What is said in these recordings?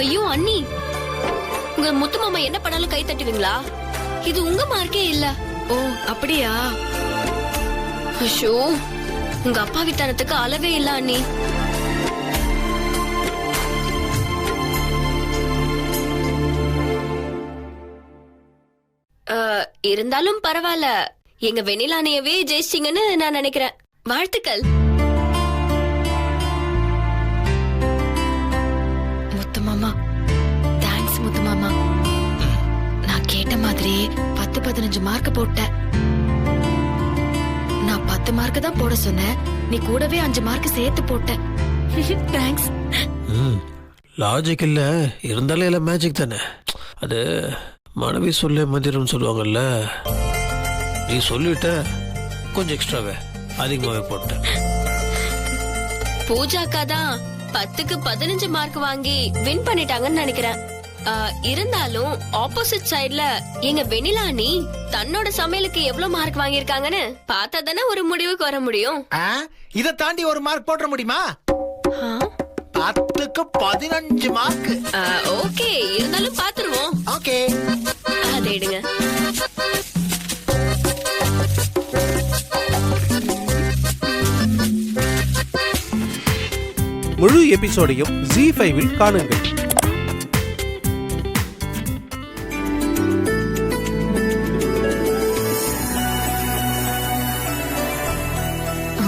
ஐயோ அண்ணி, உங்க முத்து மாமா என்ன பண்ணாலும் கை தட்டுவீங்களா? இது உங்க மார்க்கே இல்ல. ஓ அப்படியா? ஐயோ, உங்க அப்பாவித்தனத்துக்கு அளவே இல்ல அண்ணி. இருந்தாலும் பரவாயில்ல, எங்க வெண்ணிலா அண்ணியவே ஜெயிச்சிங்கன்னு நான் நினைக்கிறேன். வாழ்த்துக்கள். முத்து மாமா, தேங்க்ஸ் முத்து மாமா. நான் கேட்ட மாதிரி 10-15 மார்க் போட்டேன். நான் 10 மார்க் தான் போட சொன்னேன், நீ கூடவே 5 மார்க் சேர்த்து போட்ட. தேங்க்ஸ். லாஜிக் இல்ல, இருந்தாலும் எல்லாம் மேஜிக் தானே. அது மனைவி சொல்ல மந்திரம் சொல்லுவாங்கல்ல, நீ சொல்லிட்ட, கொஞ்சம் எக்ஸ்ட்ராவே அதிகமாவே போட்டேன். பூஜாக்கா தான் 10க்கு 15 மார்க் வாங்கி வின் பண்ணிட்டாங்கன்னு நினைக்கிறேன். இருந்தாலும் ஆப்போசிட் சைடுல எங்க வெண்ணிலா அண்ணி தன்னோட சமையலுக்கு எவ்வளவு மார்க் வாங்கியிருக்காங்கன்னு பார்த்தா தானே ஒரு முடிவுக்கு வர முடியும். இத தாண்டி ஒரு மார்க் போட முடியுமா? 10க்கு 15 மார்க். ஓகே, இருந்தாலும் பாத்துருவோம். ஓகே, அதை எடுங்க. முழு எபிசோடையும் Zee5 காணுங்கள்.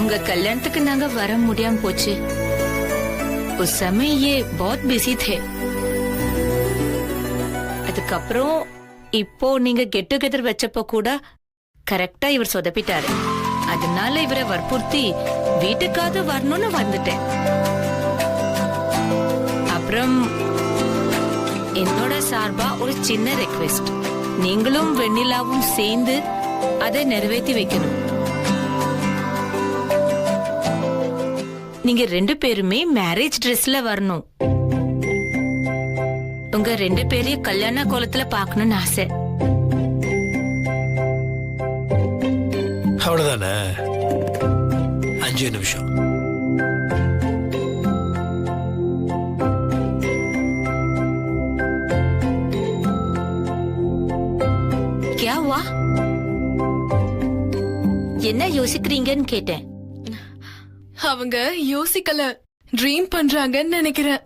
உங்க கல்யாணத்துக்கு நாங்க வர முடியாம போச்சு. उस समय ये बहुत बिजी थे. அதுக்கப்புறம் இப்போ நீங்க கெட் டுகெதர் வச்சப்போ கூட கரெக்டா இவர் சொதப்பிட்டாரு. அதனால இவரை வற்புறுத்தி வீட்டுக்காவது வரணும்னு வந்துட்டேன். அப்புறம் என்னோட சார்பா ஒரு சின்ன ரெக்வெஸ்ட், நீங்களும் வெண்ணிலாவும் சேர்ந்து அதை நிறைவேற்றி வைக்கணும். நீங்க 2 பேருமே மேரேஜ் ட்ரெஸ்ல வரணும். உங்க 2 பேரையும் கல்யாண கோலத்துல பாக்கணும்னு ஆசை. அவ்வளவுதானே, 5 நிமிஷம். क्या हुआ? என்ன யோசிக்கிறீங்கன்னு கேட்டேன். அவங்க யோசிக்கல, ட்ரீம் பண்றாங்கன்னு நினைக்கிறேன்.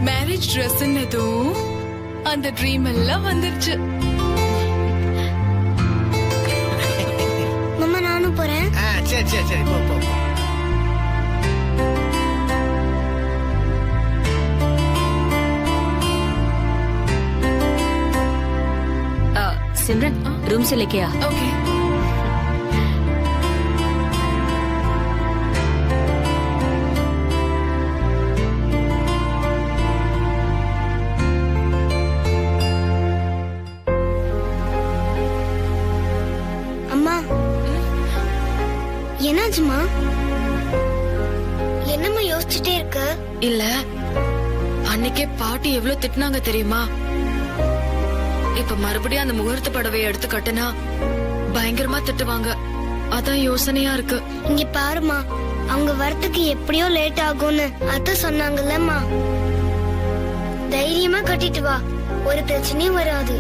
மேரேஜ் ட்ரெஸ்ன்னதும் அந்த ட்ரீம் எல்லாம் வந்துருச்சு. மாமா நானும் போறேன். சரி சரி சரி, போ போ. सिमरन रूम से लेके आ. ஓகே. அம்மா என்னாச்சுமா? என்னம்மா யோசிச்சுட்டே இருக்க? இல்ல, அன்னைக்கே பாட்டி எவ்வளவு திட்டினாங்க தெரியுமா? இப்ப மறுபடியும் அந்த முகூர்த்த படவை எடுத்து கட்டுனா பயங்கரமா திட்டுவாங்க. அதான் யோசனையா இருக்கு. இங்க பாருமா, அவங்க வரத்துக்கு எப்படியோ லேட் ஆகும்னு அத்தை சொன்னாங்கல்லம்மா. தைரியமா கட்டிட்டு வா, ஒரு பிரச்சனையும் வராது.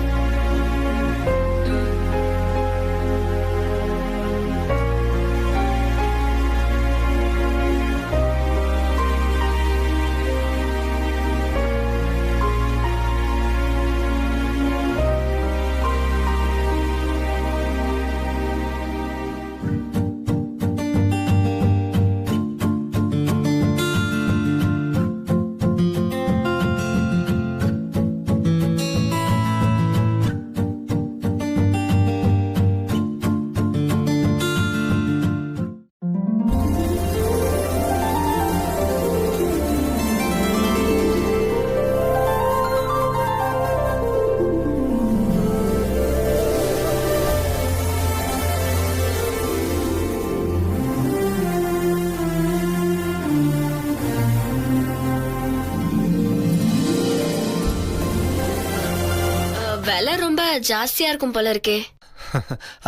விலை ரொம்ப ஜாஸ்தியா இருக்கும் போல இருக்கே.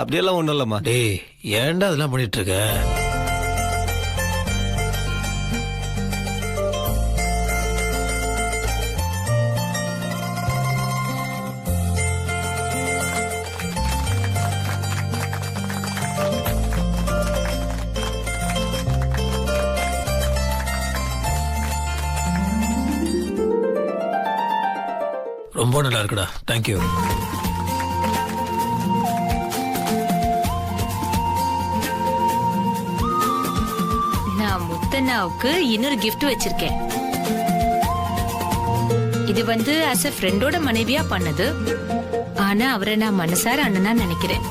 அப்படியெல்லாம் ஒண்ணும் இல்லம்மா. டேய், ஏன்டா அதெல்லாம் பண்ணிட்டு இருக்க? ரொம்ப நல்லா இருக்குடா. தேங்க்யூ. நான் முத்தண்ணாவுக்கு இன்னொரு gift வச்சிருக்கேன். இது வந்து as a ஃப்ரெண்டோட மனைவியா பண்ணது. ஆனா அவரை நான் மனசார அண்ணனா நினைக்கிறேன்.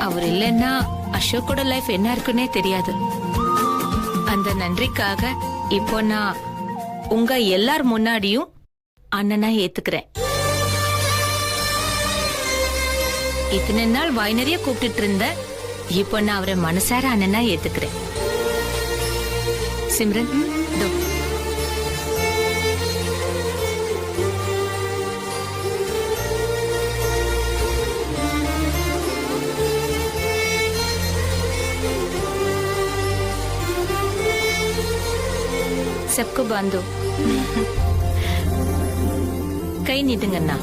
அவர் இல்லைன்னா அசோக்கோட லைஃப் என்ன இருக்குன்னே தெரியாது. அந்த நன்றிக்காக இப்போ நான் உங்க எல்லார் முன்னாடியும் அண்ணனா ஏத்துக்கிறேன். இத்தனை நாள் வாய் நிறைய கூப்பிட்டு இருந்த, இப்போ நான் அவரை மனசார அண்ணனா ஏத்துக்கிறேன். சிம்ரன், இதோ. सबको बांधो. कई நீட்டுங்கண்ணா.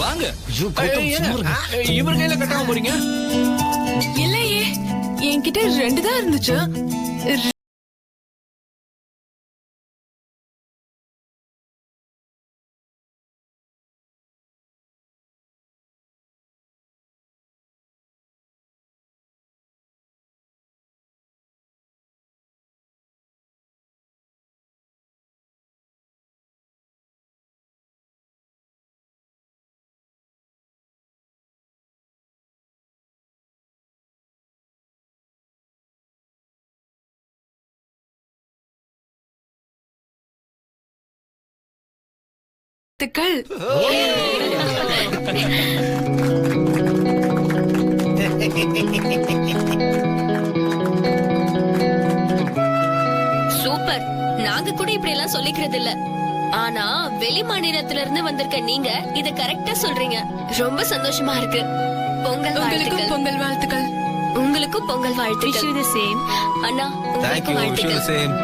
வாங்க. இவர் கையில கட்டாம போறீங்க? இல்லையே, என்கிட்ட 2 தான் இருந்துச்சு. சூப்பர். நாங்க கூட இப்படி எல்லாம் சொல்லிக்கிறது இல்ல. ஆனா வெளி மாநிலத்துல இருந்து வந்திருக்க நீங்க இத கரெக்டா சொல்றீங்க. ரொம்ப சந்தோஷமா இருக்கு. பொங்கல் வாழ்த்துக்கள். பொங்கல் வாழ்த்துக்கள். உங்களுக்கும் பொங்கல் வாழ்த்துக்கள். சேம். அண்ணா, தேங்க்யூ. உங்களுக்கும் விஷ் யூ வாழ்த்துக்கள். சேம்.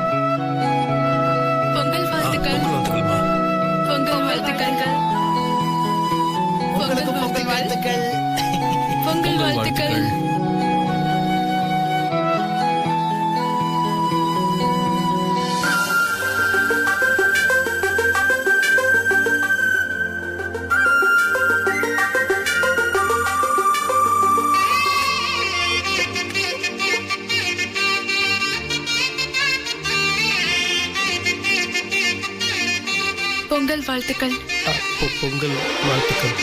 பொங்கல் வாழ்த்துக்கள். வாழ்த்துக்கள்மா. பொங்கல் வாழ்த்துக்கள். உங்களுக்கு பொங்கல் வாழ்த்துக்கள். பொங்கல் வாழ்த்துக்கள். பொங்கல் வாழ்த்துக்கள். பொங்கல் வாழ்த்துக்கள்.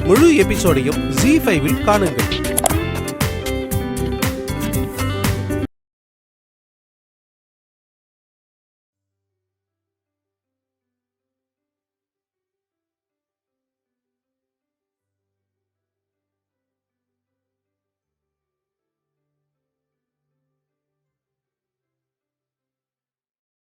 முழு எபிசோடையும் Zee5 இல் காணுங்கள்.